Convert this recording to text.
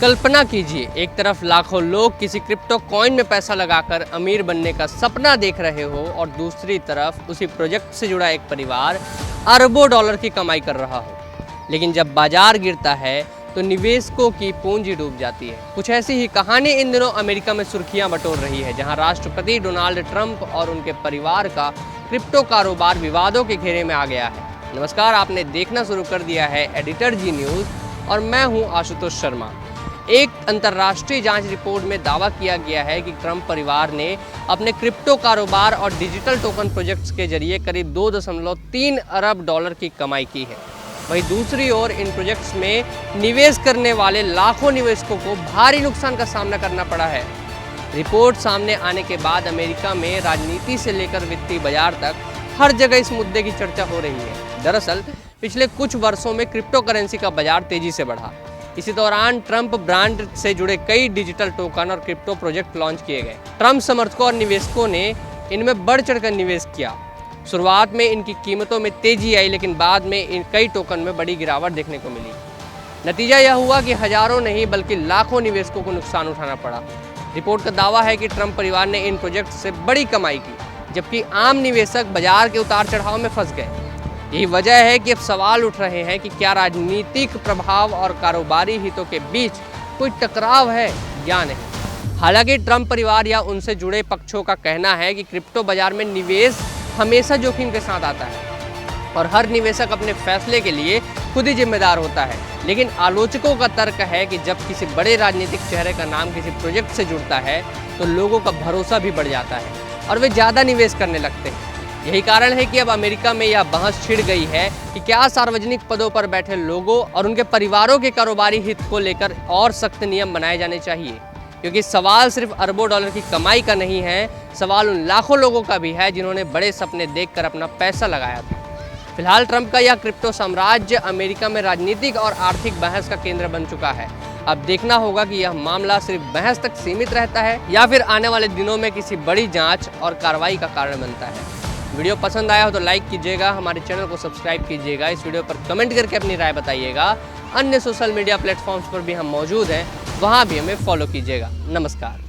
कल्पना कीजिए, एक तरफ लाखों लोग किसी क्रिप्टो कॉइन में पैसा लगाकर अमीर बनने का सपना देख रहे हो और दूसरी तरफ उसी प्रोजेक्ट से जुड़ा एक परिवार अरबों डॉलर की कमाई कर रहा हो। लेकिन जब बाजार गिरता है तो निवेशकों की पूंजी डूब जाती है। कुछ ऐसी ही कहानी इन दिनों अमेरिका में सुर्खियां बटोर रही है, जहां राष्ट्रपति डोनाल्ड ट्रंप और उनके परिवार का क्रिप्टो कारोबार विवादों के घेरे में आ गया है। नमस्कार, आपने देखना शुरू कर दिया है एडिटर जी न्यूज़ और मैं हूं आशुतोष शर्मा। एक अंतर्राष्ट्रीय जांच रिपोर्ट में दावा किया गया है कि ट्रंप परिवार ने अपने क्रिप्टो कारोबार और डिजिटल टोकन प्रोजेक्ट्स के जरिए करीब 2.3 अरब डॉलर की कमाई की है। वहीं दूसरी ओर इन प्रोजेक्ट्स में निवेश करने वाले लाखों निवेशकों को भारी नुकसान का सामना करना पड़ा है। रिपोर्ट सामने आने के बाद अमेरिका में राजनीति से लेकर वित्तीय बाजार तक हर जगह इस मुद्दे की चर्चा हो रही है। दरअसल पिछले कुछ वर्षों में क्रिप्टो करेंसी का बाजार तेजी से बढ़ा। इसी दौरान ट्रंप ब्रांड से जुड़े कई डिजिटल टोकन और क्रिप्टो प्रोजेक्ट लॉन्च किए गए। ट्रंप समर्थकों और निवेशकों ने इनमें बढ़ चढ़कर निवेश किया। शुरुआत में इनकी कीमतों में तेजी आई, लेकिन बाद में इन कई टोकन में बड़ी गिरावट देखने को मिली। नतीजा यह हुआ कि हजारों नहीं बल्कि लाखों निवेशकों को नुकसान उठाना पड़ा। रिपोर्ट का दावा है कि ट्रंप परिवार ने इन प्रोजेक्ट से बड़ी कमाई की, जबकि आम निवेशक बाजार के उतार चढ़ाव में फंस गए। यही वजह है कि अब सवाल उठ रहे हैं कि क्या राजनीतिक प्रभाव और कारोबारी हितों के बीच कोई टकराव है या नहीं। हालांकि ट्रंप परिवार या उनसे जुड़े पक्षों का कहना है कि क्रिप्टो बाजार में निवेश हमेशा जोखिम के साथ आता है और हर निवेशक अपने फैसले के लिए खुद ही जिम्मेदार होता है। लेकिन आलोचकों का तर्क है कि जब किसी बड़े राजनीतिक चेहरे का नाम किसी प्रोजेक्ट से जुड़ता है तो लोगों का भरोसा भी बढ़ जाता है और वे ज़्यादा निवेश करने लगते हैं। यही कारण है कि अब अमेरिका में यह बहस छिड़ गई है कि क्या सार्वजनिक पदों पर बैठे लोगों और उनके परिवारों के कारोबारी हित को लेकर और सख्त नियम बनाए जाने चाहिए, क्योंकि सवाल सिर्फ अरबों डॉलर की कमाई का नहीं है, सवाल उन लाखों लोगों का भी है जिन्होंने बड़े सपने देखकर अपना पैसा लगाया था। फिलहाल ट्रंप का यह क्रिप्टो साम्राज्य अमेरिका में राजनीतिक और आर्थिक बहस का केंद्र बन चुका है। अब देखना होगा कि यह मामला सिर्फ बहस तक सीमित रहता है या फिर आने वाले दिनों में किसी बड़ी जांच और कार्रवाई का कारण बनता है। वीडियो पसंद आया हो तो लाइक कीजिएगा, हमारे चैनल को सब्सक्राइब कीजिएगा, इस वीडियो पर कमेंट करके अपनी राय बताइएगा। अन्य सोशल मीडिया प्लेटफॉर्म्स पर भी हम मौजूद हैं, वहाँ भी हमें फॉलो कीजिएगा। नमस्कार।